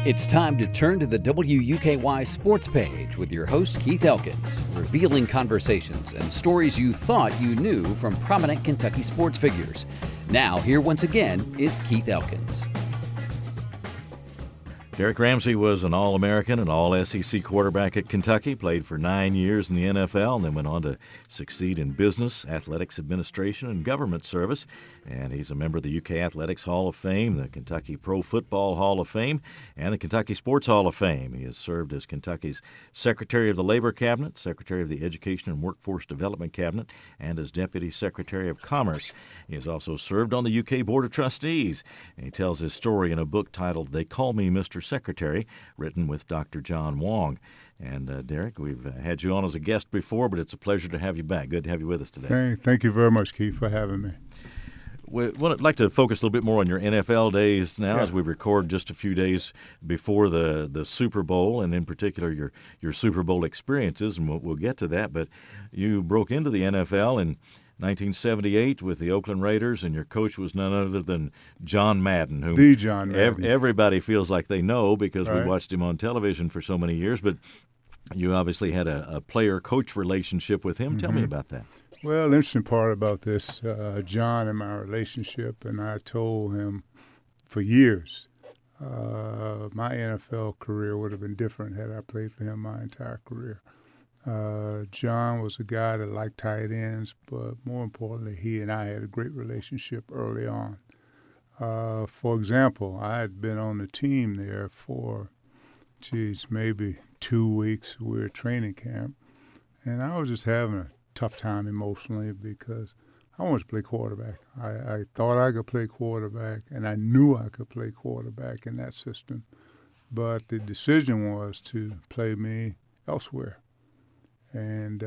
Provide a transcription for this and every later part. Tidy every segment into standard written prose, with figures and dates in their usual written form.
It's time to turn to the WUKY Sports Page with your host, Keith Elkins, revealing conversations and stories you thought you knew from prominent Kentucky sports figures. Now, here once again is Keith Elkins. Derrick Ramsey was an All-American and All-SEC quarterback at Kentucky, played for 9 years in the NFL, and then went on to succeed in business, athletics administration, and government service. And he's a member of the UK Athletics Hall of Fame, the Kentucky Pro Football Hall of Fame, and the Kentucky Sports Hall of Fame. He has served as Kentucky's Secretary of the Labor Cabinet, Secretary of the Education and Workforce Development Cabinet, and as Deputy Secretary of Commerce. He has also served on the UK Board of Trustees. And he tells his story in a book titled They Call Me Mr. Secretary, written with Dr. John Wong. And Derrick, we've had you on as a guest before, but it's a pleasure to have you back. Good to have you with us today. Thank you very much, Keith, for having me. I'd like to focus a little bit more on your NFL days now, as we record just a few days before the Super Bowl, and in particular your Super Bowl experiences, and we'll get to that. But you broke into the NFL in 1978 with the Oakland Raiders, and your coach was none other than John Madden, whom the John Madden. Everybody feels like they know because Right. we watched him on television for so many years. But you obviously had a player-coach relationship with him. Tell me about that. Well, the interesting part about this, John and my relationship, and I told him for years my NFL career would have been different had I played for him my entire career. John was a guy that liked tight ends, but more importantly, he and I had a great relationship early on. For example, I had been on the team there for, maybe 2 weeks. We were at training camp, and I was just having a tough time emotionally because I wanted to play quarterback. I thought I could play quarterback, and I knew I could play quarterback in that system. But the decision was to play me elsewhere. And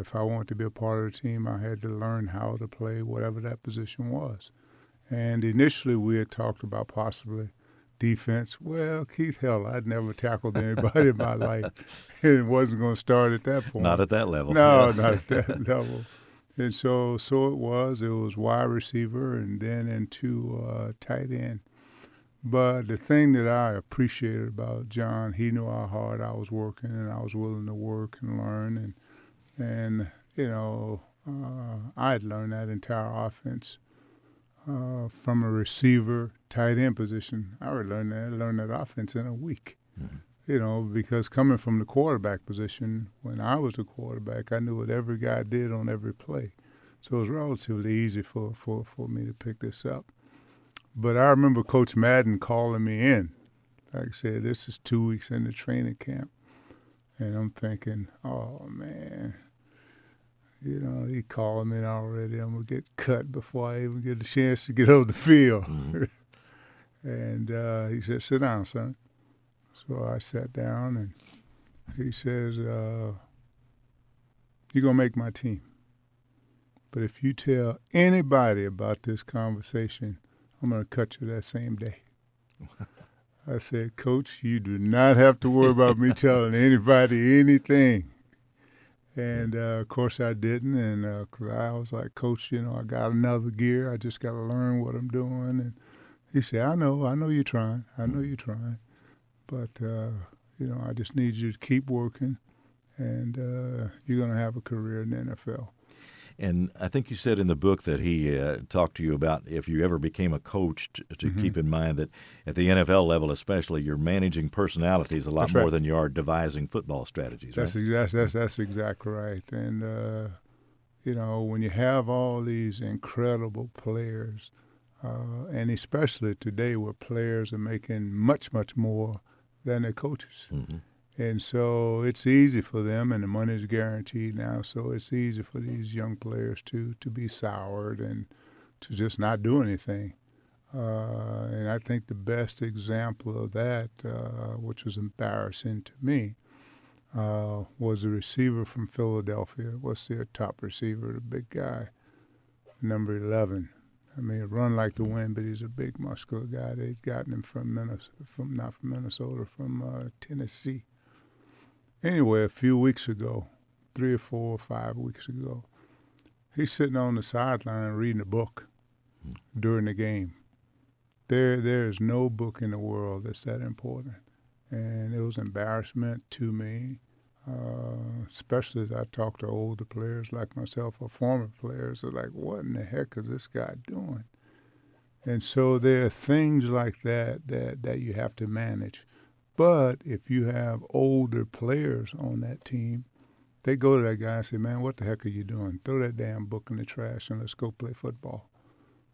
if I wanted to be a part of the team, I had to learn how to play whatever that position was. And initially we had talked about possibly defense. Well, Keith, hell, I'd never tackled anybody in my life. It wasn't going to start at that point. Not at that level. No, not at that level. And so it was. It was wide receiver and then into tight end. But the thing that I appreciated about John, he knew how hard I was working, and I was willing to work and learn. And I had learned that entire offense from a receiver, tight end position. I would learn that offense in a week. Mm-hmm. Because coming from the quarterback position, when I was the quarterback, I knew what every guy did on every play. So it was relatively easy for me to pick this up. But I remember Coach Madden calling me in. Like I said, this is 2 weeks into training camp. And I'm thinking, oh, man, he called me in already. I'm going to get cut before I even get a chance to get on the field. Mm-hmm. And he said, sit down, son. So I sat down, and he says, you're going to make my team. But if you tell anybody about this conversation, I'm going to cut you that same day. I said, Coach, you do not have to worry about me telling anybody anything. And, of course, I didn't. And 'cause I was like, Coach, I got another gear. I just got to learn what I'm doing. And he said, I know you're trying. But, I just need you to keep working, and you're going to have a career in the NFL. And I think you said in the book that he talked to you about if you ever became a coach to mm-hmm. keep in mind that at the NFL level especially, you're managing personalities a lot more than you are devising football strategies. That's exactly right. And, when you have all these incredible players, and especially today where players are making much, much more than their coaches. Mm-hmm. And so it's easy for them, and the money is guaranteed now, so it's easy for these young players to be soured and to just not do anything. And I think the best example of that, which was embarrassing to me, was a receiver from Philadelphia. What's their top receiver, the big guy, number 11. I mean, run like the wind, but he's a big, muscular guy. They'd gotten him from Tennessee. Anyway, a few weeks ago, 3 or 4 or 5 weeks ago, he's sitting on the sideline reading a book during the game. There is no book in the world that's that important. And it was embarrassment to me, especially as I talk to older players like myself or former players. They're like, what in the heck is this guy doing? And so there are things like that you have to manage. But if you have older players on that team, they go to that guy and say, man, what the heck are you doing? Throw that damn book in the trash and let's go play football.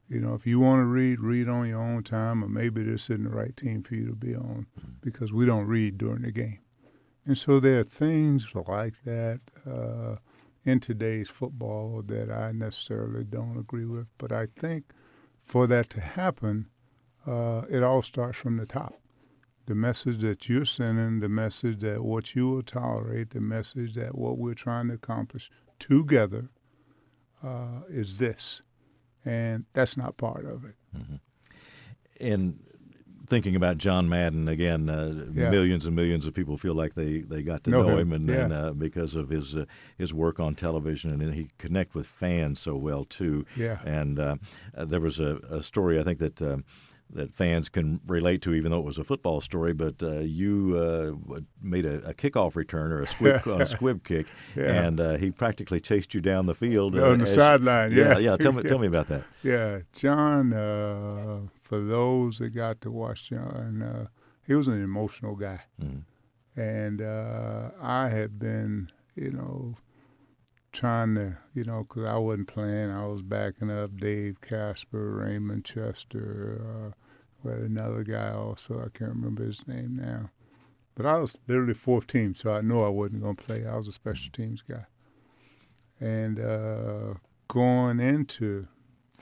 You know, if you want to read on your own time, or maybe this isn't the right team for you to be on because we don't read during the game. And so there are things like that in today's football that I necessarily don't agree with. But I think for that to happen, it all starts from the top. The message that you're sending, the message that what you will tolerate, the message that what we're trying to accomplish together is this. And that's not part of it. Mm-hmm. And thinking about John Madden, again, millions and millions of people feel like they got to know him and because of his work on television, and he connect with fans so well, too. Yeah. And there was a story, I think, that fans can relate to, even though it was a football story, but you made a kickoff return or a squib kick, and he practically chased you down the field. On the sideline, Yeah, tell me about that. Yeah, John, for those that got to watch John, he was an emotional guy. Mm-hmm. And I had been, trying to, because I wasn't playing. I was backing up Dave Casper, Raymond Chester, we had another guy also. I can't remember his name now. But I was literally fourth team, so I knew I wasn't going to play. I was a special teams guy. And going into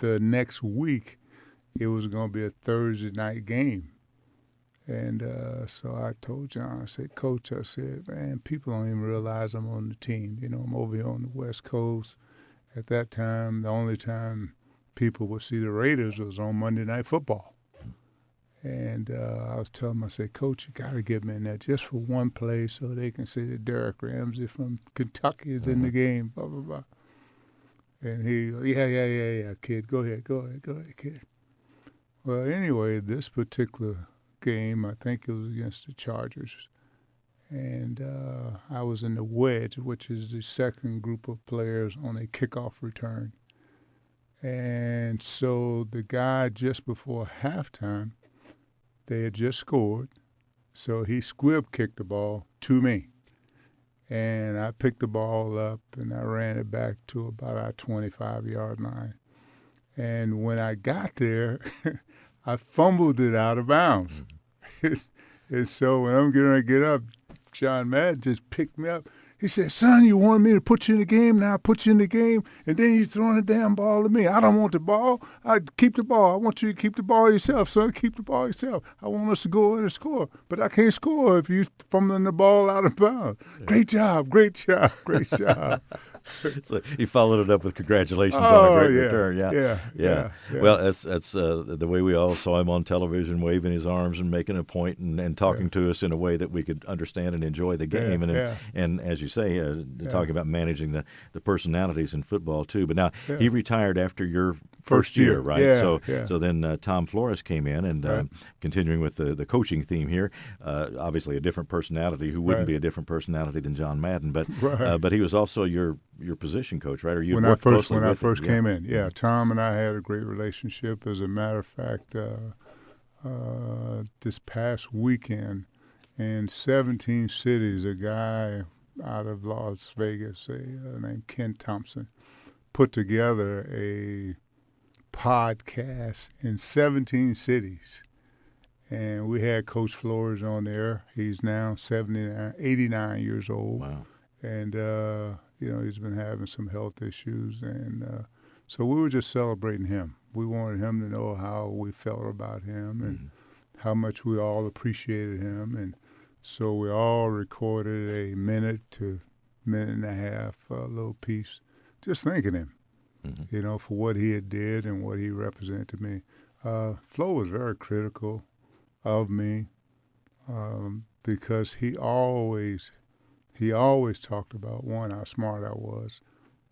the next week, it was going to be a Thursday night game. And so I told John, I said, Coach, I said, man, people don't even realize I'm on the team. I'm over here on the West Coast. At that time, the only time people would see the Raiders was on Monday Night Football. And I was telling him, I said, Coach, you got to get me in there just for one play so they can see that Derrick Ramsey from Kentucky is in the game, blah, blah, blah. And he, yeah, kid, go ahead, kid. Well, anyway, this particular game, I think it was against the Chargers. And I was in the wedge, which is the second group of players on a kickoff return. And so the guy just before halftime, they had just scored, so he squib kicked the ball to me. And I picked the ball up, and I ran it back to about our 25-yard line. And when I got there, I fumbled it out of bounds. And so when I'm getting ready to get up, John Madden just picked me up. He said, son, you wanted me to put you in the game, now I put you in the game, and then you're throwing the damn ball to me. I don't want the ball. I keep the ball. I want you to keep the ball yourself, son. Keep the ball yourself. I want us to go in and score. But I can't score if you're fumbling the ball out of bounds. Great job. So he followed it up with congratulations on a great return. Yeah. Well, that's the way we all saw him on television, waving his arms and making a point and talking to us in a way that we could understand and enjoy the game. And as you say, talking about managing the personalities in football too. But now he retired after your first year, right? So then Tom Flores came in and continuing with the coaching theme here, obviously a different personality who wouldn't be a different personality than John Madden, but he was also your position coach, right? Or you when I first came in, Tom and I had a great relationship. As a matter of fact, this past weekend in 17 cities, a guy out of Las Vegas named Ken Thompson put together a podcast in 17 cities. And we had Coach Flores on there. He's now 89 years old. Wow. And, he's been having some health issues. And so we were just celebrating him. We wanted him to know how we felt about him and how much we all appreciated him. And so we all recorded a minute to minute and a half little piece just thanking him, for what he had did and what he represented to me. Flo was very critical of me because he always talked about, one, how smart I was.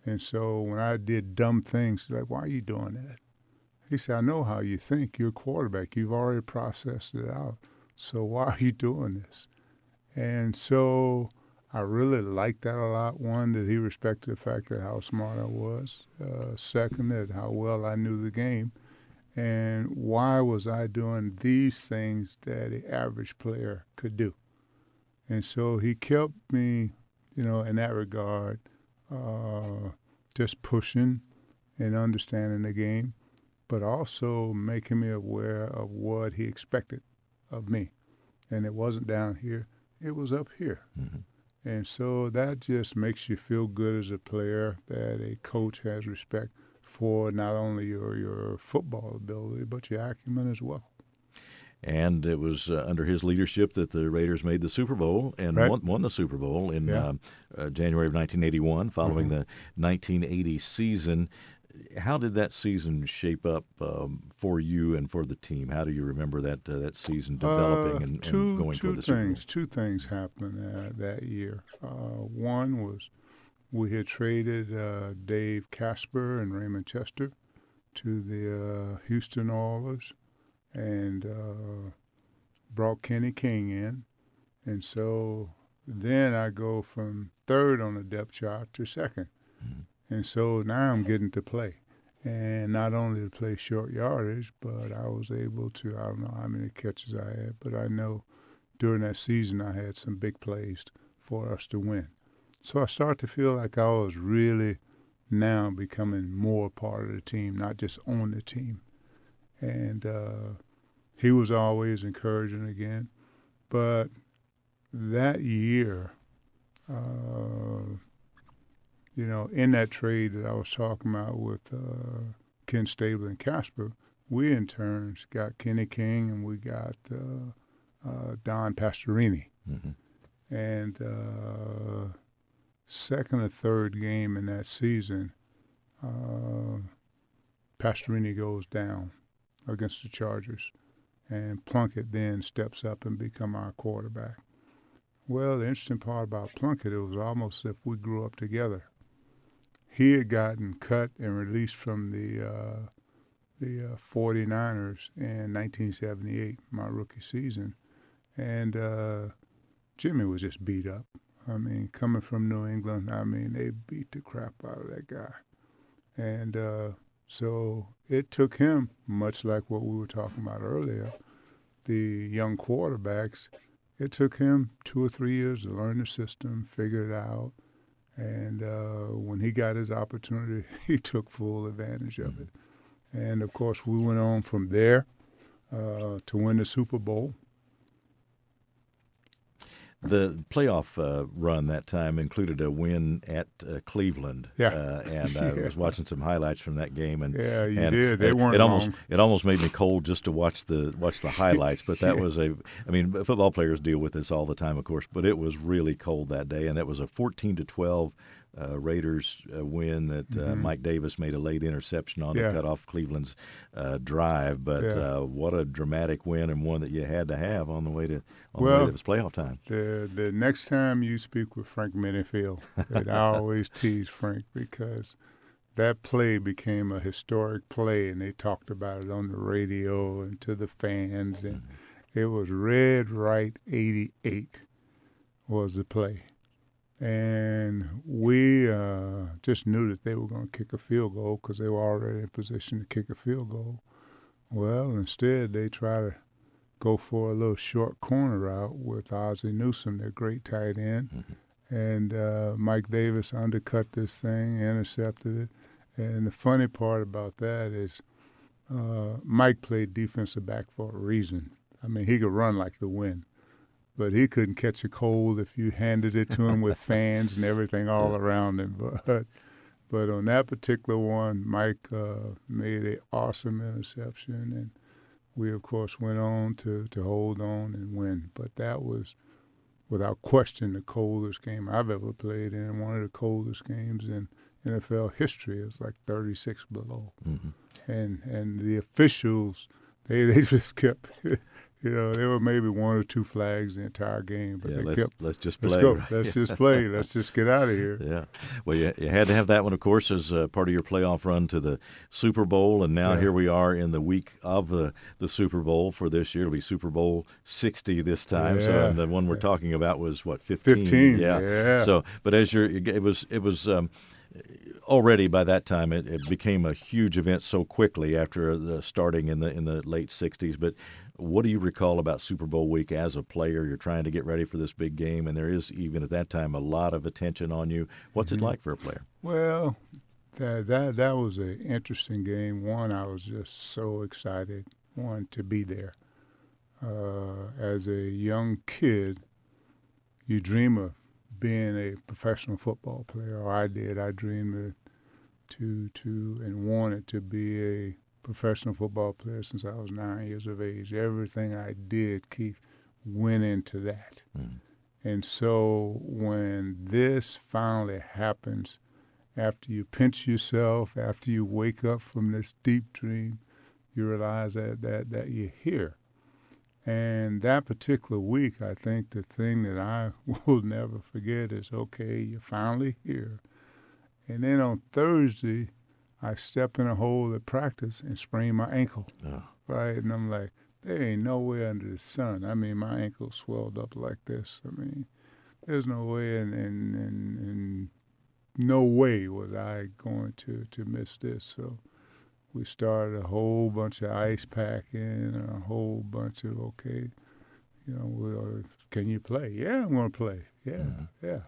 And so when I did dumb things, like, why are you doing that? He said, I know how you think. You're a quarterback. You've already processed it out. So why are you doing this? And so I really liked that a lot. One, that he respected the fact that how smart I was. Second, that how well I knew the game. And why was I doing these things that an average player could do? And so he kept me, in that regard, just pushing and understanding the game, but also making me aware of what he expected of me. And it wasn't down here, it was up here. Mm-hmm. And so that just makes you feel good as a player, that a coach has respect for not only your football ability, but your acumen as well. And it was under his leadership that the Raiders made the Super Bowl and won the Super Bowl in January of 1981, following the 1980 season. How did that season shape up for you and for the team? How do you remember that season developing and going toward the Super Bowl? Two things happened that year. One was we had traded Dave Casper and Raymond Chester to the Houston Oilers, and brought Kenny King in. And so then I go from third on the depth chart to second. Mm-hmm. And so now I'm getting to play. And not only to play short yardage, but I was able to, I don't know how many catches I had, but I know during that season I had some big plays for us to win. So I started to feel like I was really now becoming more part of the team, not just on the team. And he was always encouraging again. But that year, in that trade that I was talking about with Ken Stabler and Casper, we in turn got Kenny King and we got Don Pastorini. Mm-hmm. And second or third game in that season, Pastorini goes down against the Chargers, and Plunkett then steps up and become our quarterback. Well, the interesting part about Plunkett, it was almost as if we grew up together. He had gotten cut and released from the 49ers in 1978, my rookie season, and Jimmy was just beat up. I mean, coming from New England, they beat the crap out of that guy. And so it took him, much like what we were talking about earlier, the young quarterbacks, it took him 2 or 3 years to learn the system, figure it out. And when he got his opportunity, he took full advantage of it. And, of course, we went on from there to win the Super Bowl. The playoff run that time included a win at Cleveland. Yeah. And I was watching some highlights from that game. And, yeah, you did. They weren't long. It almost made me cold just to watch the highlights. But that was football players deal with this all the time, of course. But it was really cold that day. And that was a 14-12 Raiders win that Mike Davis made a late interception on to cut off Cleveland's drive. But what a dramatic win, and one that you had to have on the way that it was playoff time. The next time you speak with Frank Minifield, and I always tease Frank because that play became a historic play, and they talked about it on the radio and to the fans, and it was Red Right 88 was the play. And we just knew that they were going to kick a field goal because they were already in position to kick a field goal. Well, instead, they try to go for a little short corner route with Ozzie Newsome, their great tight end. Mm-hmm. And Mike Davis undercut this thing, intercepted it. And the funny part about that is Mike played defensive back for a reason. He could run like the wind. But he couldn't catch a cold if you handed it to him with fans and everything all around him. But on that particular one, Mike made an awesome interception, and we, of course, went on to hold on and win. But that was, without question, the coldest game I've ever played in, one of the coldest games in NFL history. It was like 36 below. Mm-hmm. And the officials, they just kept There were maybe one or two flags the entire game, but they kept, let's just let's play. go. Right? Let's just play. Let's just get out of here. Yeah. Well, you had to have that one, of course, as part of your playoff run to the Super Bowl, and now here we are in the week of the Super Bowl for this year. It'll be Super Bowl 60 this time. Yeah. So, and the one we're talking about was what, 15? 15. Yeah. Yeah. So, but as it was. Already by that time, it became a huge event so quickly after the starting in the late 60s. But what do you recall about Super Bowl week as a player? You're trying to get ready for this big game, and there is, even at that time, a lot of attention on you. What's it like for a player? Well, that was an interesting game. One, I was just so excited, to be there. As a young kid, you dream of being a professional football player, or I did. I dreamed to and wanted to be a professional football player since I was 9 years of age. Everything I did, Keith, went into that. And so when this finally happens, after you pinch yourself, after you wake up from this deep dream, you realize that you're here. And that particular week, I think the thing that I will never forget is, okay, you're finally here. And then on Thursday, I step in a hole at practice and sprain my ankle, right? And I'm like, there ain't no way under the sun. I mean, my ankle swelled up like this. I mean, there's no way, and no way was I going to miss this. So we started a whole bunch of ice packing and a whole bunch of, okay, can you play? Yeah, I'm going to play. Yeah.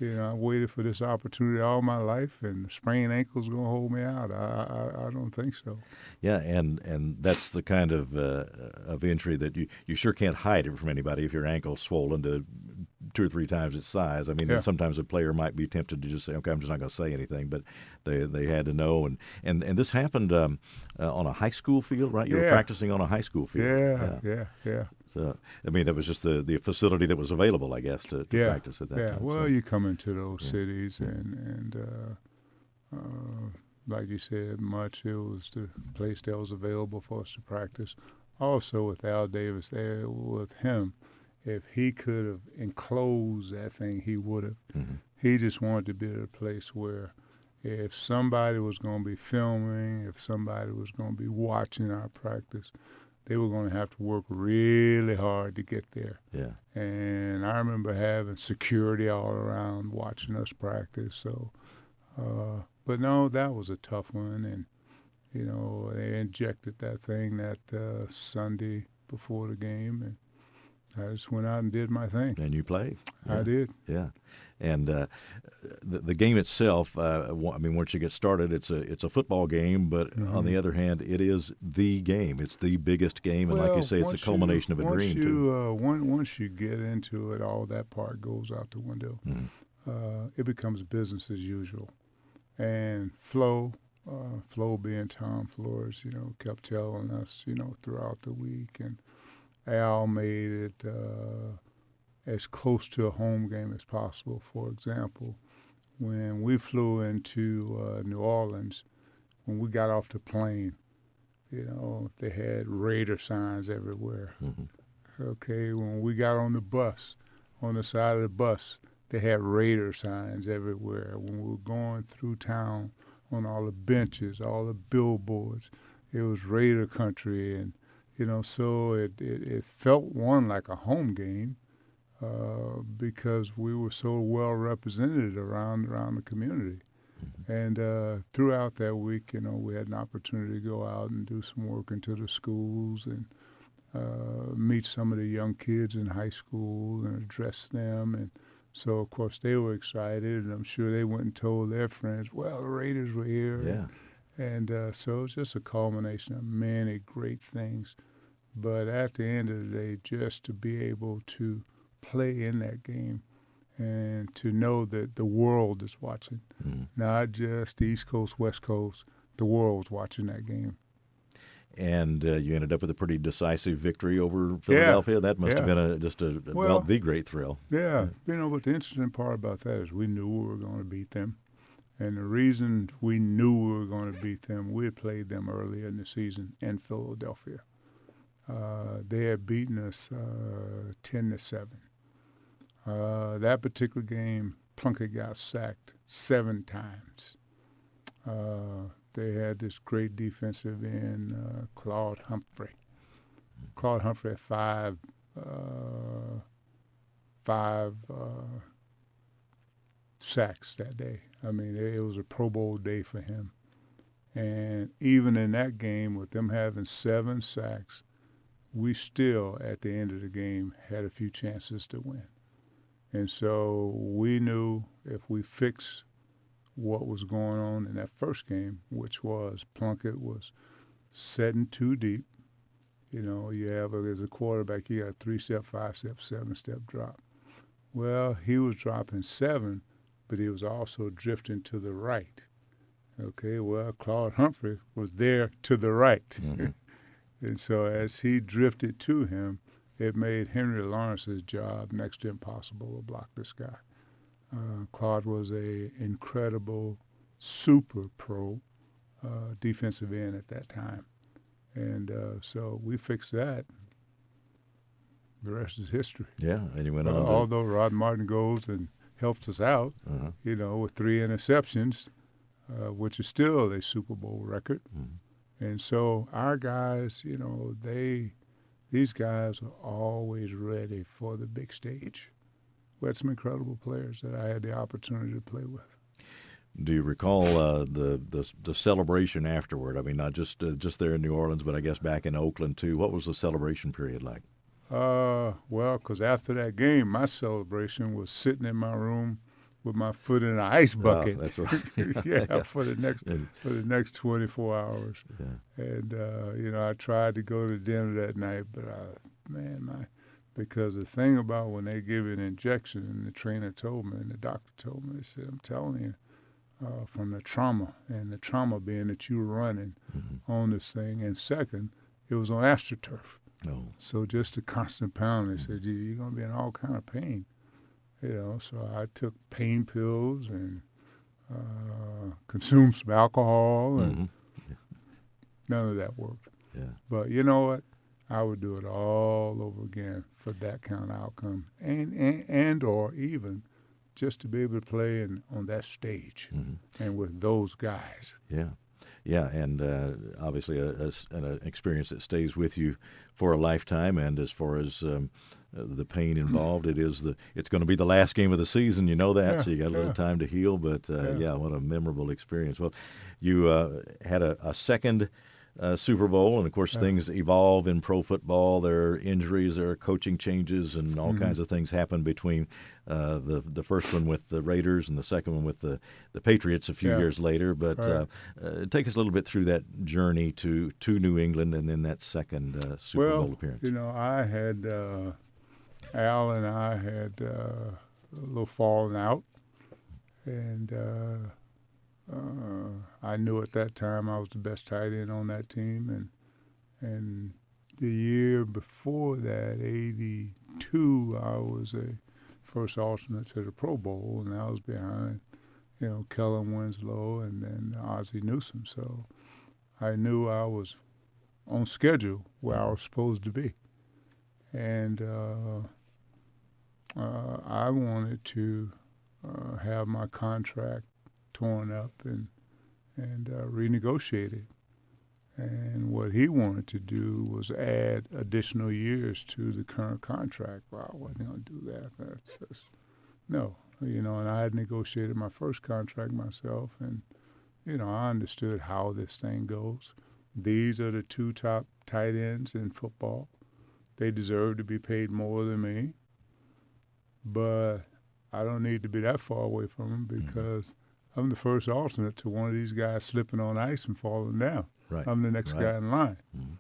I waited for this opportunity all my life, and sprained ankle's going to hold me out. I don't think so. Yeah, and that's the kind of injury that you sure can't hide it from anybody if your ankle's swollen to 2 or 3 times its size. I mean, sometimes a player might be tempted to just say, okay, I'm just not going to say anything, but they had to know. And this happened on a high school field, right? You were practicing on a high school field. Yeah. So, I mean, that was just the facility that was available, I guess, to practice at that time. Yeah, well, so. you come into those cities, and like you said, it was the place that was available for us to practice. Also, with Al Davis there, with him, if he could have enclosed that thing, he would have. Mm-hmm. He just wanted to be at a place where if somebody was going to be filming, if somebody was going to be watching our practice, they were going to have to work really hard to get there. Yeah. And I remember having security all around watching us practice. So, but no, that was a tough one. And, they injected that thing that Sunday before the game, and I just went out and did my thing. And you played. Yeah. I did. Yeah. And the game itself, once you get started, it's a football game, but on the other hand, it is the game. It's the biggest game, and like you say, it's a culmination of a dream, too. Once you get into it, all that part goes out the window. Mm-hmm. It becomes business as usual. And Flo being Tom Flores, kept telling us, throughout the week, and Al made it as close to a home game as possible. For example, when we flew into New Orleans, when we got off the plane, they had Raider signs everywhere. Mm-hmm. Okay, when we got on the bus, on the side of the bus, they had Raider signs everywhere. When we were going through town, on all the benches, all the billboards, it was Raider country, and so it felt like a home game because we were so well represented around the community. Mm-hmm. And throughout that week, we had an opportunity to go out and do some work into the schools and meet some of the young kids in high school and address them. And so, of course, they were excited, and I'm sure they went and told their friends, well, the Raiders were here. Yeah. And so it's just a culmination of many great things. But at the end of the day, just to be able to play in that game and to know that the world is watching, not just the East Coast, West Coast, the world's watching that game. And you ended up with a pretty decisive victory over Philadelphia. That must have been the great thrill. Yeah. But the interesting part about that is we knew we were going to beat them. And the reason we knew we were going to beat them, we had played them earlier in the season in Philadelphia. They had beaten us 10-7. That particular game, Plunkett got sacked 7 times. They had this great defensive end, Claude Humphrey. Claude Humphrey had five sacks that day. I mean, it was a Pro Bowl day for him. And even in that game, with them having 7 sacks, we still, at the end of the game, had a few chances to win. And so we knew if we fixed what was going on in that first game, which was Plunkett was setting too deep. You know, as a quarterback, you got a 3-step, 5-step, 7-step drop. Well, he was dropping 7, but he was also drifting to the right. Okay, well, Claude Humphrey was there to the right. Mm-hmm. And so as he drifted to him, it made Henry Lawrence's job next to impossible to block this guy. Claude was an incredible, super pro defensive end at that time. And so we fixed that. The rest is history. Yeah, and you went on. Although Rod Martin goes and helps us out, you know, with 3 interceptions, which is still a Super Bowl record. Mm-hmm. And so our guys, you know, these guys are always ready for the big stage. We had some incredible players that I had the opportunity to play with. Do you recall the celebration afterward? I mean, not just there in New Orleans, but I guess back in Oakland too. What was the celebration period like? Well, because after that game, my celebration was sitting in my room with my foot in an ice bucket. Oh, that's right. Yeah, for the next 24 hours. Yeah. And you know, I tried to go to dinner that night, but because the thing about when they give you an injection, and the trainer told me, and the doctor told me, he said, "I'm telling you, from the trauma, and the trauma being that you were running on this thing, and second, it was on AstroTurf. Oh. So just a constant pounding. They said, you're going to be in all kind of pain. You know, so I took pain pills and consumed some alcohol, and none of that worked. Yeah. But you know what? I would do it all over again for that kind of outcome, and or even just to be able to play on that stage and with those guys. Yeah. Yeah, and obviously an experience that stays with you for a lifetime. And as far as the pain involved, it's going to be the last game of the season. You know that, so you got a little time to heal. But what a memorable experience. Well, you had a second Super Bowl, and of course things evolve in pro football. There are injuries, there are coaching changes, and all kinds of things happen between the first one with the Raiders and the second one with the Patriots a few years later. But take us a little bit through that journey to New England and then that second Super Bowl appearance. You know, I had Al and I had a little falling out, and I knew at that time I was the best tight end on that team, and the year before that, '82, I was a first alternate to the Pro Bowl, and I was behind, you know, Kellen Winslow and then Ozzie Newsome. So I knew I was on schedule where I was supposed to be, and I wanted to have my contract torn up and renegotiated. And what he wanted to do was add additional years to the current contract. Well, I wasn't going to do that. That's just, no. You know, and I had negotiated my first contract myself, and, you know, I understood how this thing goes. These are the 2 top tight ends in football. They deserve to be paid more than me. But I don't need to be that far away from them because I'm the first alternate to one of these guys slipping on ice and falling down. Right. I'm the next guy in line. Mm-hmm.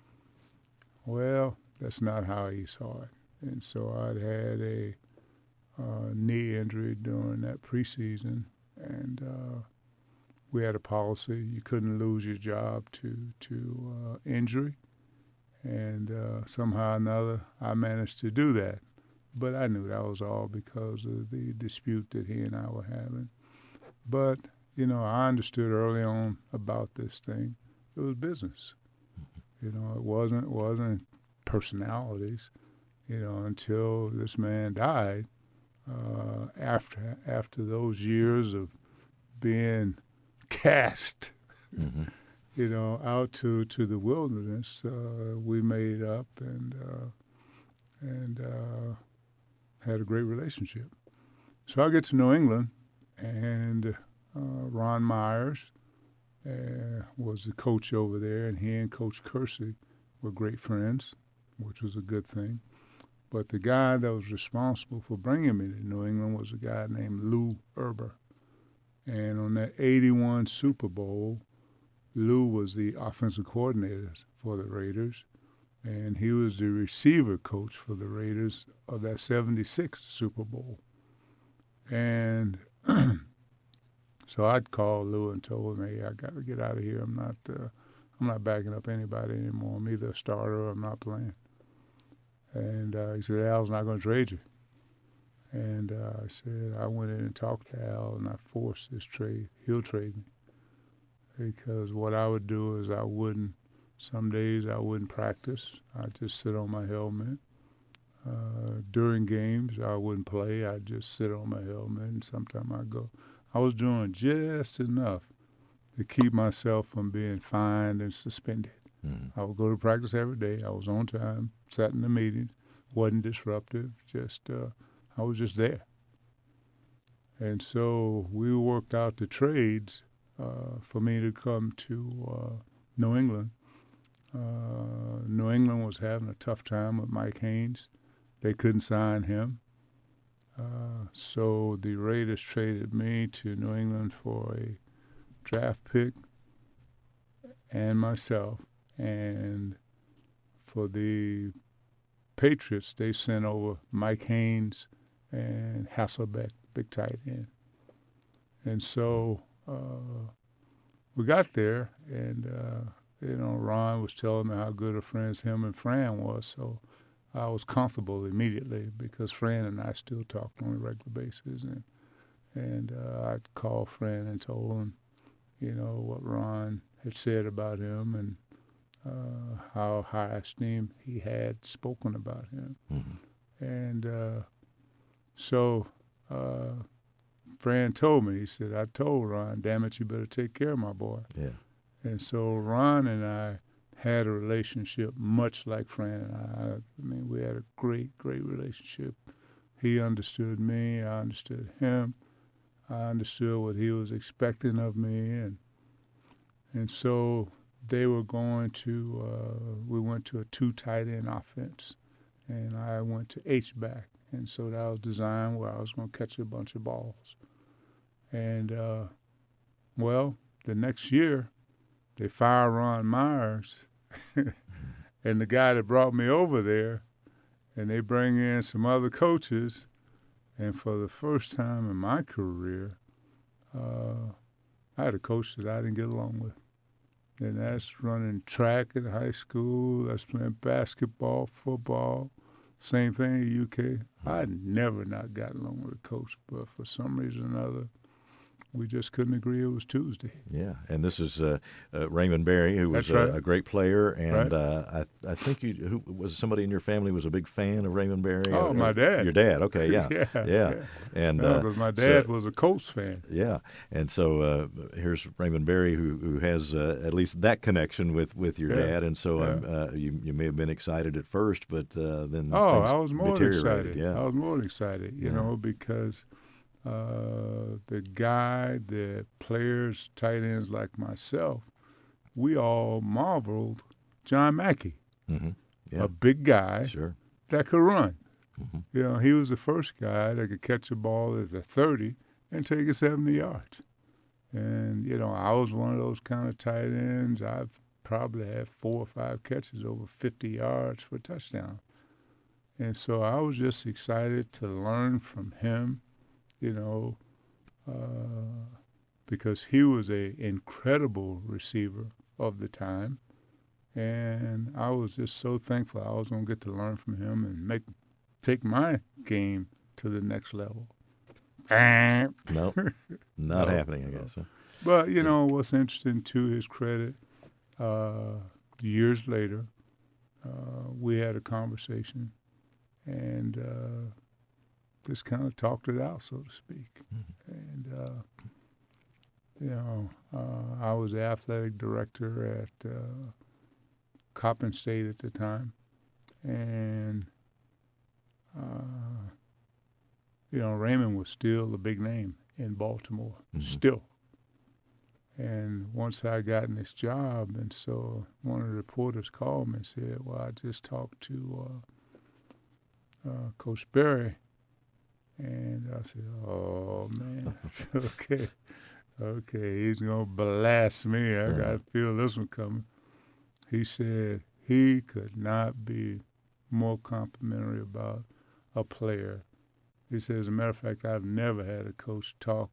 Well, that's not how he saw it. And so I'd had a knee injury during that preseason, and we had a policy you couldn't lose your job to injury. And somehow or another, I managed to do that. But I knew that was all because of the dispute that he and I were having. But, you know, I understood early on about this thing. It was business. You know, it wasn't personalities, until this man died. After those years of being cast, out to the wilderness, we made up and had a great relationship. So I get to New England, and Ron Myers was the coach over there, and he and Coach Kersey were great friends, which was a good thing. But the guy that was responsible for bringing me to New England was a guy named Lou Erber. And on that 81 Super Bowl, Lou was the offensive coordinator for the Raiders, and he was the receiver coach for the Raiders of that 76 Super Bowl. And so I'd called Lou and told him, hey, I got to get out of here. I'm not backing up anybody anymore. I'm either a starter or I'm not playing. And he said, Al's not going to trade you. And I said, I went in and talked to Al, and I forced his trade. He'll trade me. Because what I would do is some days I wouldn't practice. I'd just sit on my helmet. During games, I wouldn't play. I'd just sit on my helmet, and sometimes I'd go. I was doing just enough to keep myself from being fined and suspended. Mm-hmm. I would go to practice every day. I was on time, sat in the meetings, wasn't disruptive, I was just there. And so we worked out the trades for me to come to New England. New England was having a tough time with Mike Haynes. They couldn't sign him. So the Raiders traded me to New England for a draft pick and myself. And for the Patriots, they sent over Mike Haynes and Hasselbeck, big tight end. And so we got there, and Ron was telling me how good of friends him and Fran was. So I was comfortable immediately because Fran and I still talked on a regular basis. And I'd call Fran and told him, what Ron had said about him and how high esteem he had spoken about him. Mm-hmm. And so Fran told me, he said, I told Ron, damn it, you better take care of my boy. Yeah. And so Ron and I had a relationship much like Fran and I. I mean, we had a great, great relationship. He understood me. I understood him. I understood what he was expecting of me. And so they were going to, we went to a 2 tight end offense, and I went to H-back. And so that was designed where I was going to catch a bunch of balls. And, the next year, they fired Ron Myers and the guy that brought me over there, and they bring in some other coaches. And for the first time in my career, I had a coach that I didn't get along with. And that's running track in high school, that's playing basketball, football, same thing at UK. I had never not gotten along with a coach, but for some reason or another, we just couldn't agree it was Tuesday. Yeah, and this is Raymond Berry, who was right. a great player, and right. I think who was somebody in your family was a big fan of Raymond Berry? Oh, my dad. Your dad, okay, yeah. yeah. And because my dad was a Colts fan. Yeah, and so here's Raymond Berry, who has at least that connection with your dad, and so you may have been excited at first, but then I was more than excited. Yeah. I was more than excited, because the players, tight ends like myself, we all marveled John Mackey, a big guy that could run. Mm-hmm. He was the first guy that could catch a ball at the 30 and take it 70 yards. And, I was one of those kind of tight ends. I've probably had 4 or 5 catches over 50 yards for a touchdown. And so I was just excited to learn from him, because he was an incredible receiver of the time. And I was just so thankful I was going to get to learn from him and take my game to the next level. Nope, not happening, I guess. Huh? But, what's interesting, to his credit, years later, we had a conversation and just kind of talked it out, so to speak. And, I was the athletic director at Coppin State at the time. And, Raymond was still a big name in Baltimore, still. And once I got in this job, and so one of the reporters called me and said, well, I just talked to Coach Berry. And I said, oh, man, okay, he's going to blast me. I got to feel this one coming. He said he could not be more complimentary about a player. He said, as a matter of fact, I've never had a coach talk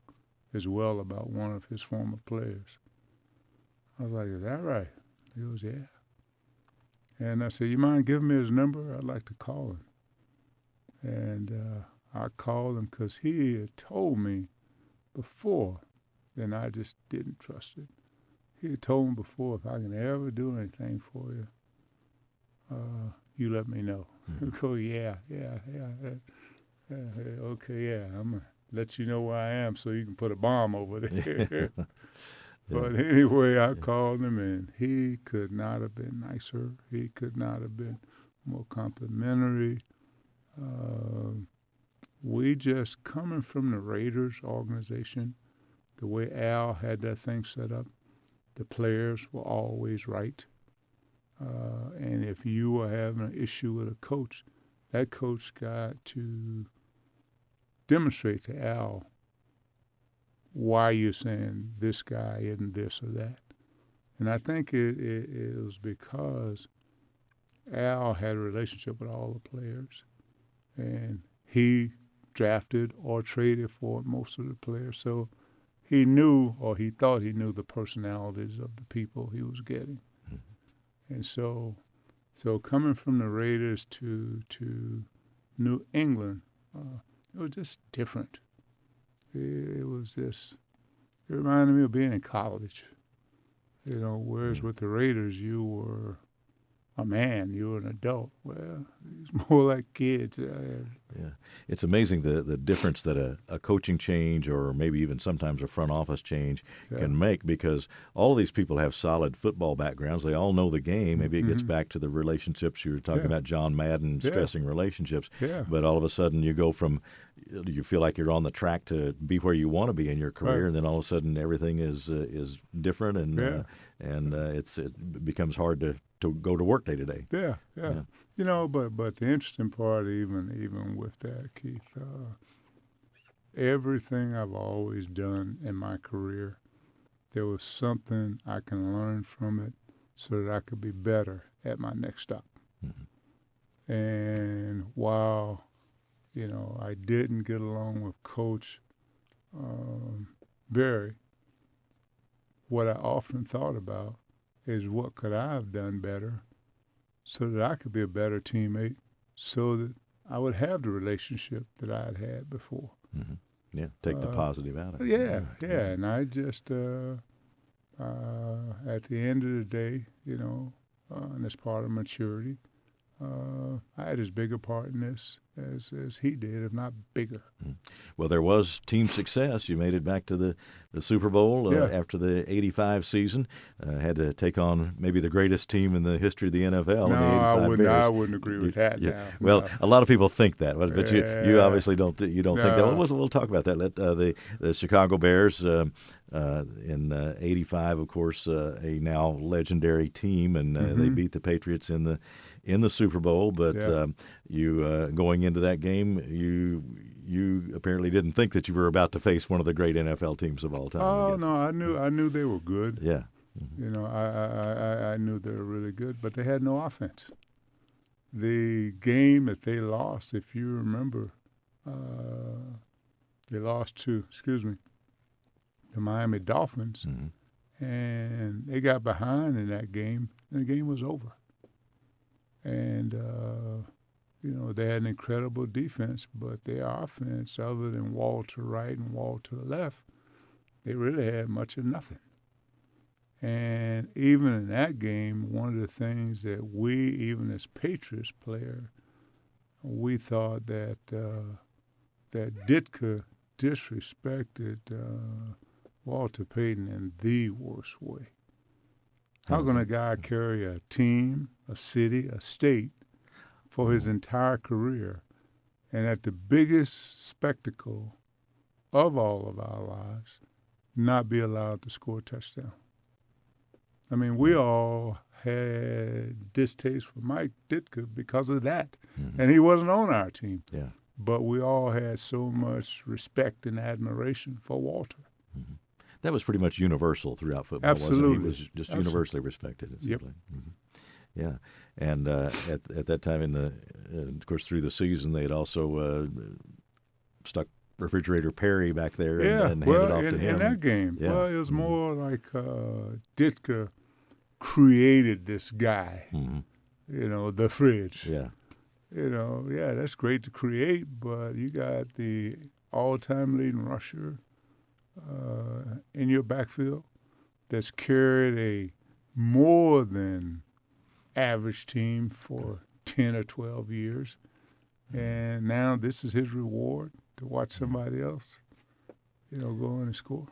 as well about one of his former players. I was like, is that right? He goes, yeah. And I said, you mind giving me his number? I'd like to call him. And I called him because he had told me before, and I just didn't trust it. He had told me before, if I can ever do anything for you, you let me know. I go, yeah. Okay, yeah, I'm going to let you know where I am so you can put a bomb over there. But anyway, I called him, and he could not have been nicer. He could not have been more complimentary. We just, coming from the Raiders organization, the way Al had that thing set up, the players were always right. And if you were having an issue with a coach, that coach got to demonstrate to Al why you're saying this guy isn't this or that. And I think it was because Al had a relationship with all the players, and he drafted or traded for most of the players. So he knew, or he thought he knew, the personalities of the people he was getting. And so coming from the Raiders to New England, it was just different. It reminded me of being in college. Whereas with the Raiders, you were a man, you were an adult. Well, it's more like kids. Yeah, it's amazing the difference that a coaching change, or maybe even sometimes a front office change, can make, because all of these people have solid football backgrounds. They all know the game. Maybe it gets back to the relationships you were talking about, John Madden, stressing relationships. Yeah. But all of a sudden you go from, you feel like you're on the track to be where you want to be in your career, and then all of a sudden everything is different, and it becomes hard to go to work day to day. Yeah. But the interesting part, even with that, Keith, everything I've always done in my career, there was something I can learn from it so that I could be better at my next stop. Mm-hmm. And while, I didn't get along with Coach Berry, what I often thought about is what could I have done better so that I could be a better teammate, so that I would have the relationship that I had had before. Mm-hmm. Yeah, take the positive out of it. Yeah. And I just, at the end of the day, and as part of maturity, I had as big a part in this as he did, if not bigger. Well, there was team success. You made it back to the Super Bowl after the '85 season. Had to take on maybe the greatest team in the history of the NFL. No, I wouldn't agree with that. Yeah. Now. Well, a lot of people think that, but you obviously don't. You don't think that. We'll talk about that. The Chicago Bears in '85, of course, a now legendary team, and they beat the Patriots in the Super Bowl. But you going into that game, you apparently didn't think that you were about to face one of the great NFL teams of all time. Oh no, I knew they were good. Yeah, I knew they were really good, but they had no offense. The game that they lost, if you remember, they lost to the Miami Dolphins, and they got behind in that game, and the game was over. And they had an incredible defense, but their offense, other than wall to right and wall to the left, they really had much of nothing. And even in that game, one of the things that we, even as Patriots players, we thought that that Ditka disrespected Walter Payton in the worst way. How can a guy carry a team, a city, a state for his entire career, and at the biggest spectacle of all of our lives, not be allowed to score a touchdown? I mean, we all had distaste for Mike Ditka because of that, and he wasn't on our team. Yeah. But we all had so much respect and admiration for Walter. Mm-hmm. That was pretty much universal throughout football. Absolutely. Wasn't he? He was just universally respected. It seems like. Mm-hmm. Yeah, and at that time of course, through the season, they had also stuck Refrigerator Perry back there and handed off to him. In that game, yeah. Well, it was more like Ditka created this guy, the fridge. Yeah. That's great to create, but you got the all-time leading rusher in your backfield that's carried a more than average team for 10 or 12 years. And now this is his reward, to watch somebody else, go in and score.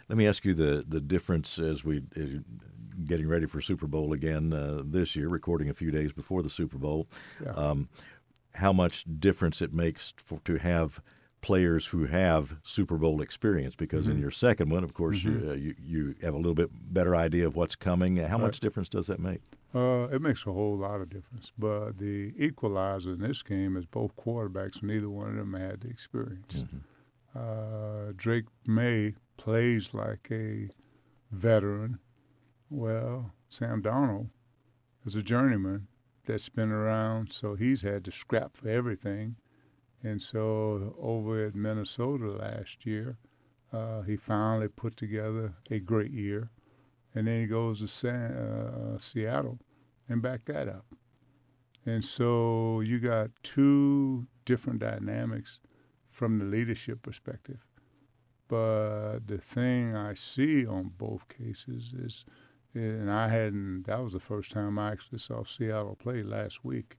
Let me ask you the difference as we getting ready for Super Bowl again this year, recording a few days before the Super Bowl. Yeah. How much difference it makes to have players who have Super Bowl experience, because in your second one, of course, you have a little bit better idea of what's coming. How much difference does that make? It makes a whole lot of difference. But the equalizer in this game is both quarterbacks, neither one of them had the experience. Drake May plays like a veteran. Well, Sam Darnold is a journeyman that's been around, so he's had to scrap for everything. And so over at Minnesota last year, he finally put together a great year. And then he goes to Seattle and backed that up. And so you got two different dynamics from the leadership perspective. But the thing I see on both cases is, and that was the first time I actually saw Seattle play last week.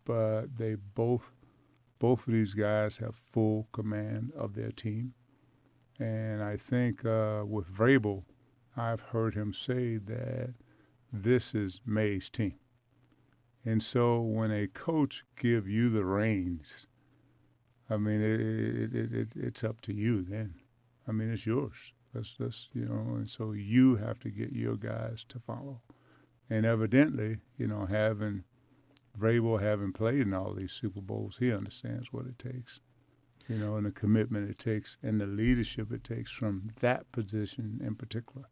But they both of these guys have full command of their team. And I think with Vrabel, I've heard him say that this is May's team. And so when a coach gives you the reins, I mean, it's up to you then. I mean, it's yours. That's and so you have to get your guys to follow. And evidently, having played in all these Super Bowls, he understands what it takes, and the commitment it takes and the leadership it takes from that position in particular.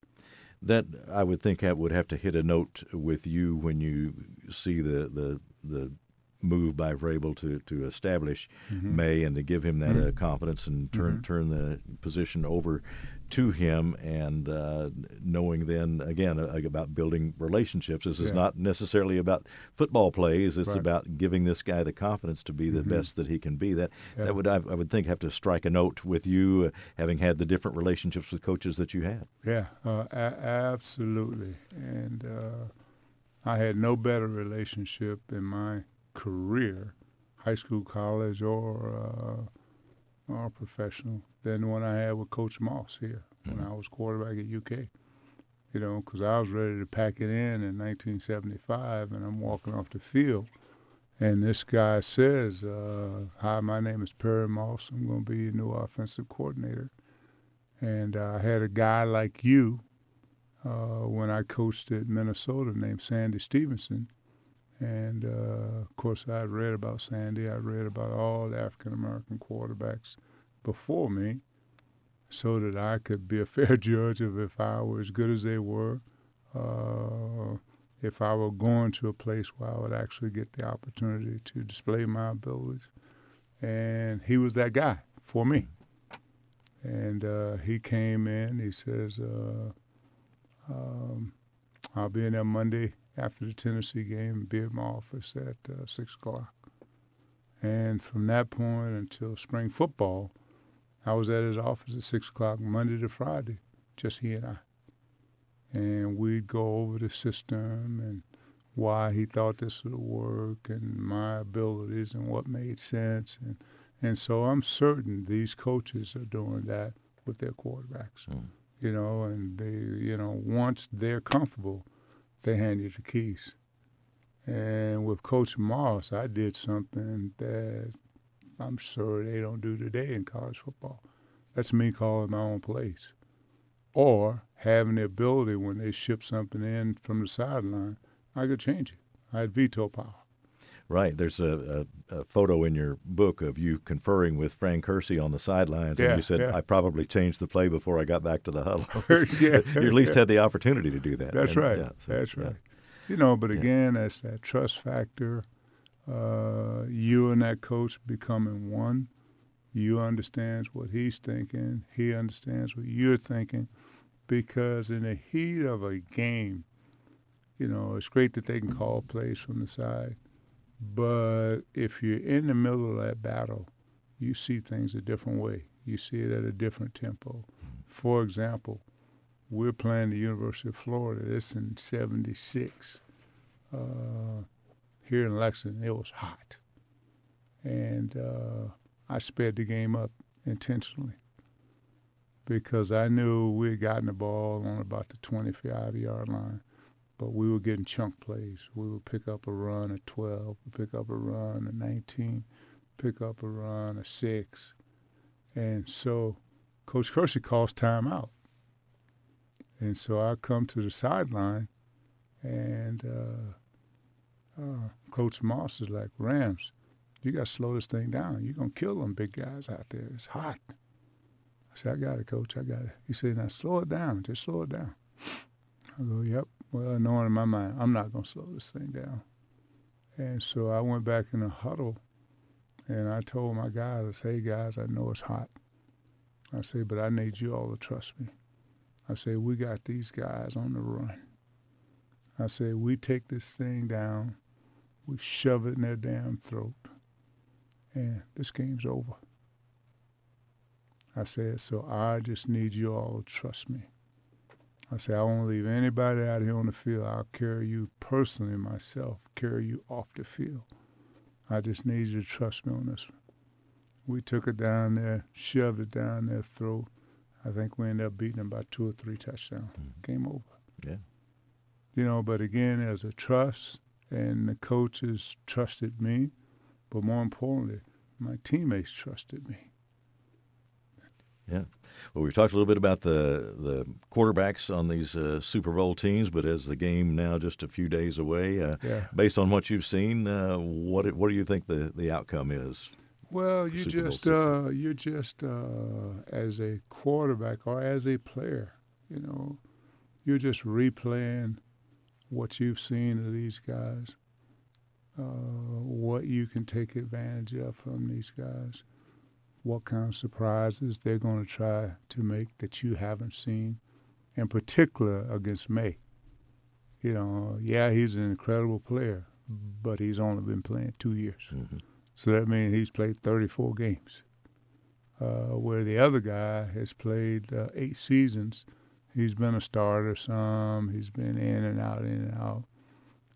That, I would think, would have to hit a note with you when you see the move by Vrabel to establish May and to give him that confidence and turn the position over to him, and knowing then, again, about building relationships. This is not necessarily about football plays. It's about giving this guy the confidence to be the best that he can be. That would, I would think, have to strike a note with you, having had the different relationships with coaches that you had. Yeah, absolutely. And I had no better relationship in my career, high school, college, or professional, than the one I had with Coach Moss here when I was quarterback at UK. Because I was ready to pack it in 1975, and I'm walking off the field, and this guy says, "Hi, my name is Perry Moss. I'm going to be your new offensive coordinator." And I had a guy like you when I coached at Minnesota named Sandy Stevenson. And, of course, I had read about Sandy. I read about all the African-American quarterbacks before me so that I could be a fair judge of if I were as good as they were, if I were going to a place where I would actually get the opportunity to display my abilities. And he was that guy for me. And he came in. He says, I'll be in there Monday after the Tennessee game and be at my office at 6 o'clock. And from that point until spring football, I was at his office at 6 o'clock Monday to Friday, just he and I. and we'd go over the system and why he thought this would work and my abilities and what made sense. And so I'm certain these coaches are doing that with their quarterbacks, and they, once they're comfortable, they hand you the keys. And with Coach Moss, I did something that I'm sure they don't do today in college football. That's me calling my own plays. Or having the ability when they ship something in from the sideline, I could change it. I had veto power. Right. There's a photo in your book of you conferring with Frank Kersey on the sidelines, and you said, I probably changed the play before I got back to the huddle. You at least had the opportunity to do that. That's right. That's right. But again, that's that trust factor. You and that coach becoming one. You understands what he's thinking. He understands what you're thinking. Because in the heat of a game, it's great that they can call plays from the side. But if you're in the middle of that battle, you see things a different way. You see it at a different tempo. For example, we're playing the University of Florida. It's in 76. Here in Lexington, it was hot. And I sped the game up intentionally because I knew we had gotten the ball on about the 25-yard line, but we were getting chunk plays. We would pick up a run at 12, pick up a run at 19, pick up a run at 6. And so Coach Kersey calls timeout. And so I come to the sideline, and Coach Moss is like, Rams, you got to slow this thing down. You're going to kill them big guys out there. It's hot. I said, I got it, Coach. I got it. He said, now slow it down. Just slow it down. I go, yep. Well, knowing in my mind, I'm not going to slow this thing down. And so I went back in the huddle, and I told my guys, I said, hey, guys, I know it's hot. I said, but I need you all to trust me. I said, we got these guys on the run. I said, we take this thing down, we shove it in their damn throat, and this game's over. I said, so I just need you all to trust me. I said, I won't leave anybody out here on the field. I'll carry you personally myself, carry you off the field. I just need you to trust me on this one. We took it down there, shoved it down their throat. I think we ended up beating them by 2 or 3 touchdowns. Game over. Yeah. But again, there's a trust, and the coaches trusted me, but more importantly, my teammates trusted me. Yeah. Well, we've talked a little bit about the quarterbacks on these Super Bowl teams, but as the game now just a few days away, based on what you've seen, what do you think the outcome is? Well, you're just as a quarterback or as a player, you're just replaying what you've seen of these guys, what you can take advantage of from these guys, what kind of surprises they're going to try to make that you haven't seen, in particular against May. He's an incredible player, but he's only been playing 2 years. Mm-hmm. So that means he's played 34 games, where the other guy has played 8 seasons. He's been a starter some. He's been in and out.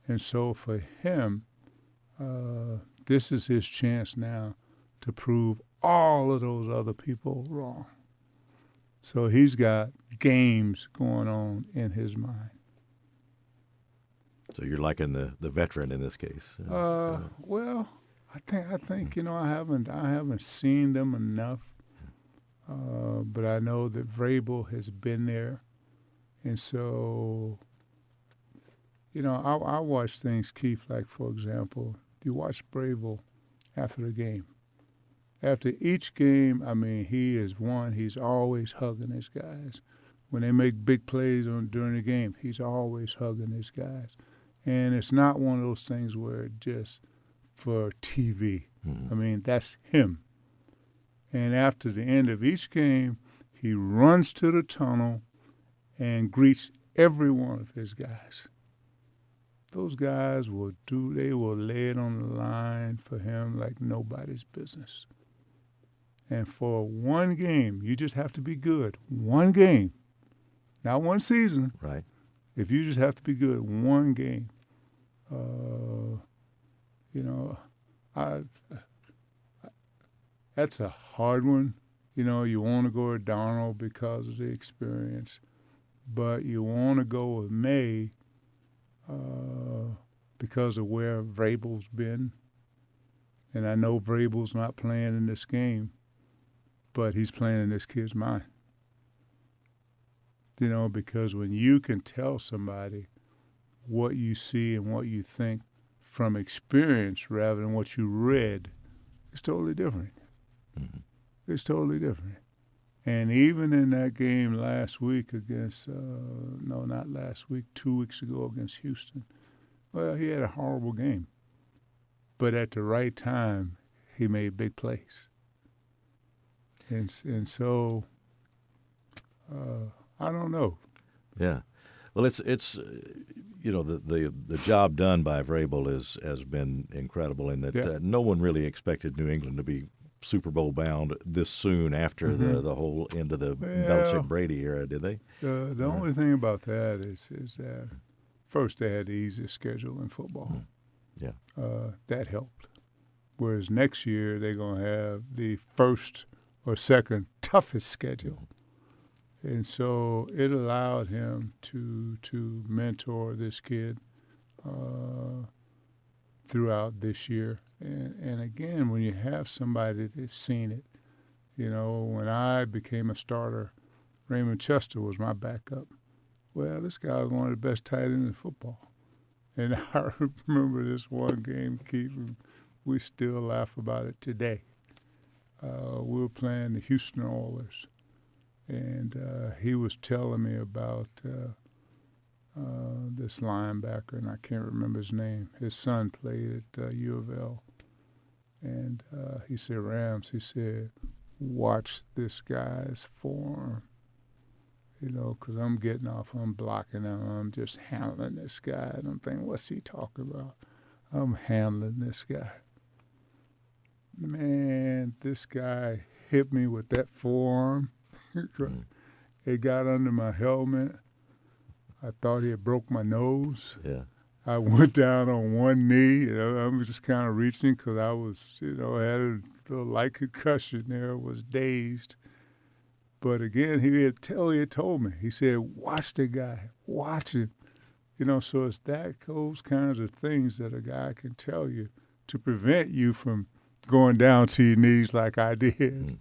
And so for him, this is his chance now to prove all of those other people wrong. So he's got games going on in his mind. So you're liking the veteran in this case. Well, I think I haven't seen them enough, but I know that Vrabel has been there, and so I watch things, Keith. Like for example, you watch Vrabel after the game. After each game, he has won. He's always hugging his guys. When they make big plays during the game, he's always hugging his guys, and it's not one of those things where it just for TV. Mm-hmm. That's him. And after the end of each game, he runs to the tunnel and greets every one of his guys. Those guys will lay it on the line for him like nobody's business. And for one game, you just have to be good. One game, not one season. Right. If you just have to be good one game, that's a hard one. You want to go with Darnold because of the experience, but you want to go with May because of where Vrabel's been. And I know Vrabel's not playing in this game, but he's playing in this kid's mind. Because when you can tell somebody what you see and what you think from experience rather than what you read, it's totally different. Mm-hmm. It's totally different. And even in that game last week against, not last week, 2 weeks ago against Houston, well, he had a horrible game. But at the right time, he made big plays. And so, I don't know. Yeah. Well, it's the job done by Vrabel has been incredible in that no one really expected New England to be Super Bowl bound this soon after the whole end of the Belichick-Brady era, did they? The only thing about that is that first they had the easiest schedule in football. Yeah. That helped. Whereas next year they're going to have the first or second toughest schedule. And so it allowed him to mentor this kid throughout this year. And again, when you have somebody that's seen it, when I became a starter, Raymond Chester was my backup. Well, this guy was one of the best tight ends in football. And I remember this one game, Keith, we still laugh about it today. We were playing the Houston Oilers. And he was telling me about this linebacker, and I can't remember his name. His son played at U of L. And he said, Rams, he said, watch this guy's form. Because I'm getting off, I'm blocking him, I'm just handling this guy. And I'm thinking, what's he talking about? I'm handling this guy. Man, this guy hit me with that forearm. It got under my helmet. I thought he had broke my nose. Yeah. I went down on one knee. I was just kind of reaching because I was, had a light concussion there, was dazed. But again, he had told me. He said, watch the guy, watch him. So it's those kinds of things that a guy can tell you to prevent you from going down to your knees like I did. Mm.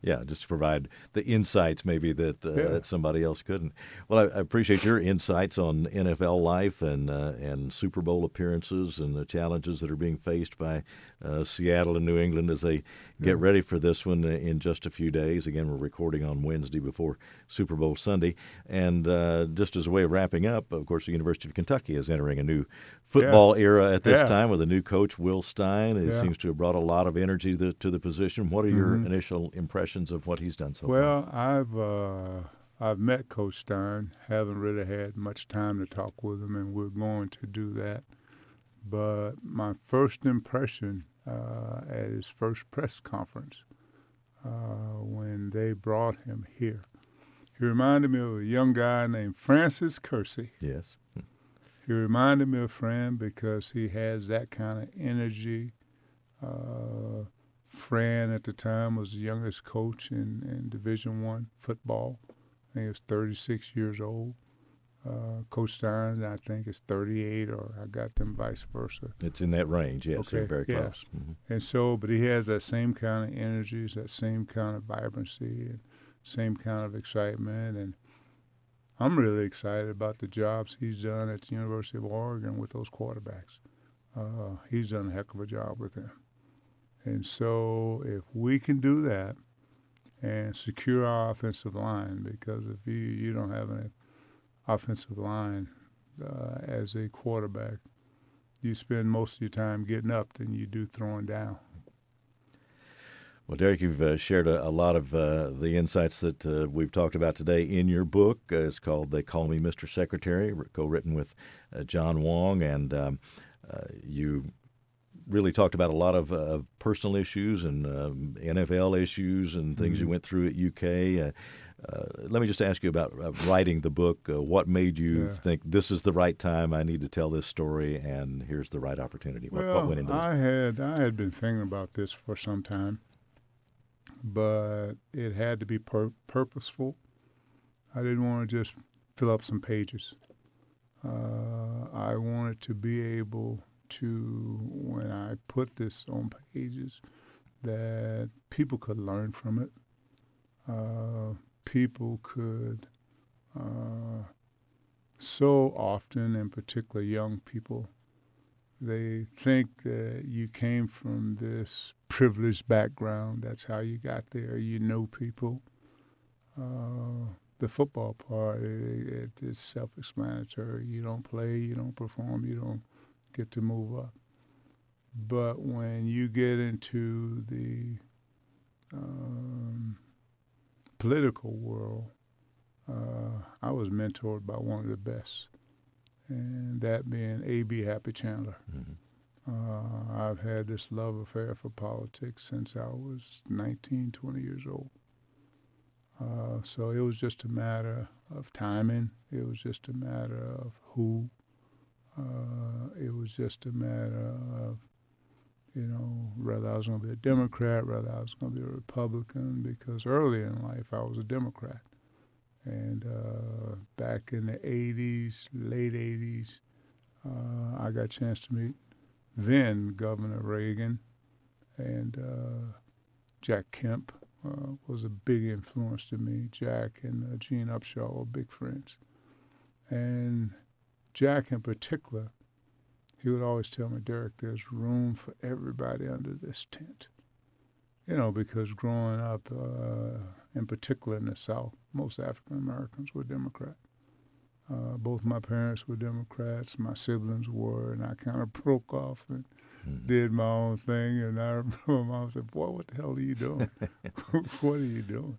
Yeah, just to provide the insights maybe that somebody else couldn't. Well, I appreciate your insights on NFL life and Super Bowl appearances and the challenges that are being faced by Seattle and New England as they get ready for this one in just a few days. Again, we're recording on Wednesday before Super Bowl Sunday. And just as a way of wrapping up, of course, the University of Kentucky is entering a new football era at this time with a new coach, Will Stein. It seems to have brought a lot of energy to the position. What are your initial impressions of what he's done so far? Well, I've met Coach Stein. Haven't really had much time to talk with him, and we're going to do that. But my first impression at his first press conference when they brought him here, he reminded me of a young guy named Francis Kersey. Yes. He reminded me of Fran because he has that kind of energy. Fran at the time was the youngest coach in Division I football. I think he was 36 years old. Coach Stein, I think, is 38, or I got them vice versa. It's in that range, yes. Okay, They're very close. Mm-hmm. And so, but he has that same kind of energy, that same kind of vibrancy, and same kind of excitement. And I'm really excited about the jobs he's done at the University of Oregon with those quarterbacks. He's done a heck of a job with them. And so if we can do that and secure our offensive line, because if you don't have an offensive line as a quarterback, you spend most of your time getting up than you do throwing down. Well, Derrick, you've shared a lot of the insights that we've talked about today in your book. It's called They Call Me Mr. Secretary, co-written with John Wong, and you really talked about a lot of personal issues and NFL issues and things you went through at UK. Let me just ask you about writing the book. What made you think this is the right time? I need to tell this story, and here's the right opportunity. What went into it? I had been thinking about this for some time, but it had to be purposeful. I didn't want to just fill up some pages. I wanted to be able to, when I put this on pages, that people could learn from it. People could, so often, in particular young people, they think that you came from this privileged background. That's how you got there. You know people. The football part, it's self-explanatory. You don't play, you don't perform, you don't get to move up. But when you get into the political world, I was mentored by one of the best, and that being A.B. Happy Chandler. Mm-hmm. I've had this love affair for politics since I was 19, 20 years old. So it was just a matter of timing. It was just a matter of who. It was just a matter of, whether I was going to be a Democrat, whether I was going to be a Republican, because early in life I was a Democrat. And back in the 80s, late 80s, I got a chance to meet then Governor Reagan, and Jack Kemp was a big influence to me. Jack and Gene Upshaw were big friends. And Jack in particular, he would always tell me, Derrick, there's room for everybody under this tent. Because growing up, in particular in the South, most African Americans were Democrat. Both my parents were Democrats, my siblings were, and I kind of broke off and did my own thing. And I remember my mom said, boy, what the hell are you doing? What are you doing?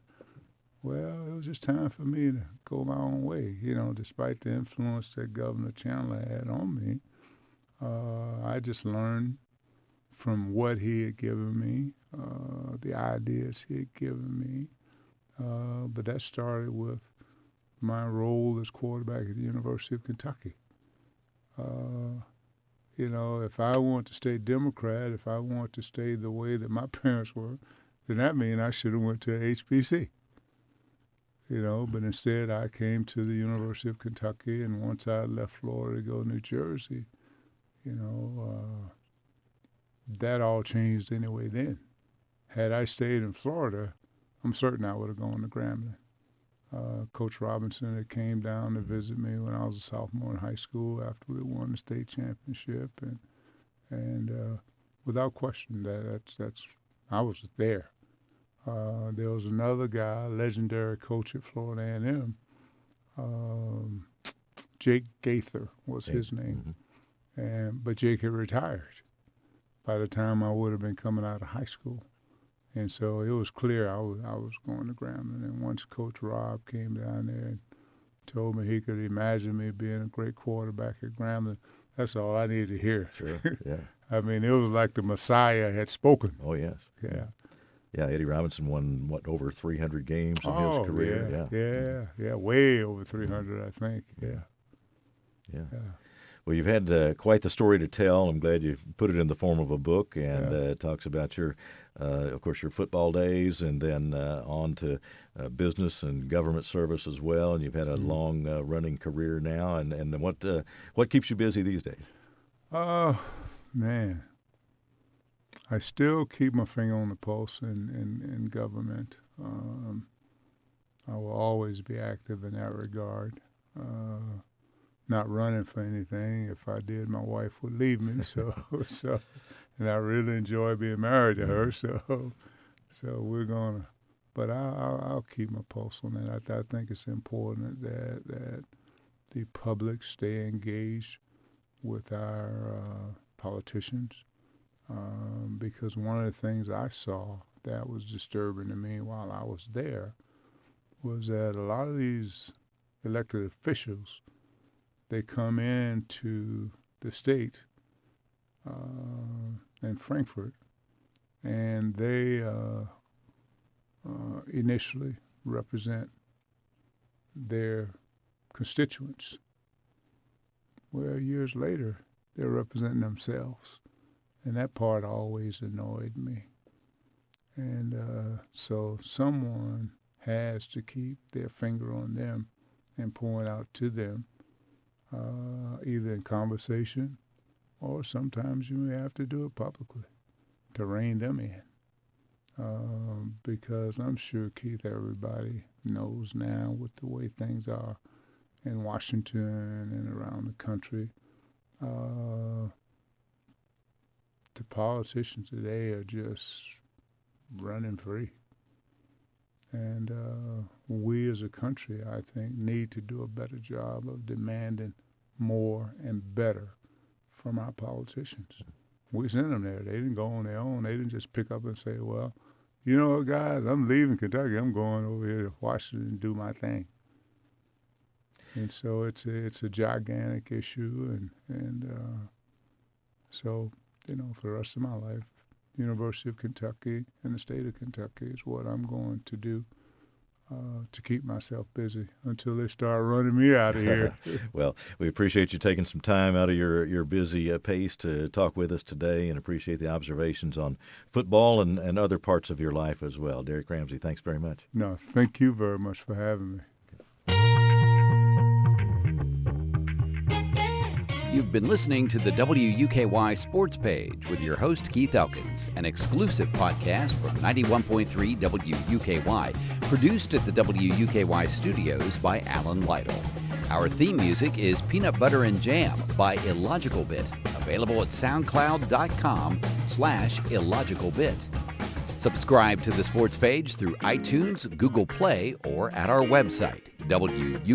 Well, it was just time for me to go my own way, despite the influence that Governor Chandler had on me. I just learned from what he had given me, the ideas he had given me. But that started with my role as quarterback at the University of Kentucky. If I want to stay Democrat, if I want to stay the way that my parents were, then that means I should have went to HBC. But instead I came to the University of Kentucky, and once I left Florida to go to New Jersey, that all changed anyway then. Had I stayed in Florida, I'm certain I would have gone to Grambling. Coach Robinson had came down to visit me when I was a sophomore in high school after we won the state championship, and without question, that's I was there. There was another guy, legendary coach at Florida A&M, Jake Gaither was his name, but Jake had retired by the time I would have been coming out of high school. And so it was clear I was going to Grambling. And once Coach Rob came down there and told me he could imagine me being a great quarterback at Grambling, that's all I needed to hear. Sure, yeah. I mean, it was like the Messiah had spoken. Oh, yes. Yeah. Yeah, Eddie Robinson won, over 300 games in his career? Yeah, way over 300, I think, yeah. Well, you've had quite the story to tell. I'm glad you put it in the form of a book, and it talks about of course, your football days, and then on to business and government service as well. And you've had a long running career now. And what keeps you busy these days? Man, I still keep my finger on the pulse in government. I will always be active in that regard. Not running for anything. If I did, my wife would leave me. So, and I really enjoy being married to her. So we're gonna. But I'll keep my pulse on that. I think it's important that the public stay engaged with our politicians, because one of the things I saw that was disturbing to me while I was there was that a lot of these elected officials, they come into the state in Frankfurt, and they initially represent their constituents. Well, years later, they're representing themselves. And that part always annoyed me. And so someone has to keep their finger on them and point out to them, either in conversation or sometimes you may have to do it publicly to rein them in. Because I'm sure, Keith, everybody knows now with the way things are in Washington and around the country, the politicians today are just running free. And we as a country, I think, need to do a better job of demanding more and better from our politicians. We sent them there. They didn't go on their own. They didn't just pick up and say, well, you know what, guys, I'm leaving Kentucky. I'm going over here to Washington and do my thing. And so it's a gigantic issue. And so, you know, for the rest of my life, University of Kentucky and the state of Kentucky is what I'm going to do to keep myself busy until they start running me out of here. Well, we appreciate you taking some time out of your busy pace to talk with us today, and appreciate the observations on football and other parts of your life as well. Derrick Ramsey, thanks very much. No, thank you very much for having me. You've been listening to the WUKY Sports Page with your host, Keith Elkins, an exclusive podcast from 91.3 WUKY, produced at the WUKY studios by Alan Lytle. Our theme music is Peanut Butter and Jam by Illogical Bit, available at soundcloud.com/illogicalbit. Subscribe to the Sports Page through iTunes, Google Play, or at our website, WUKY.org.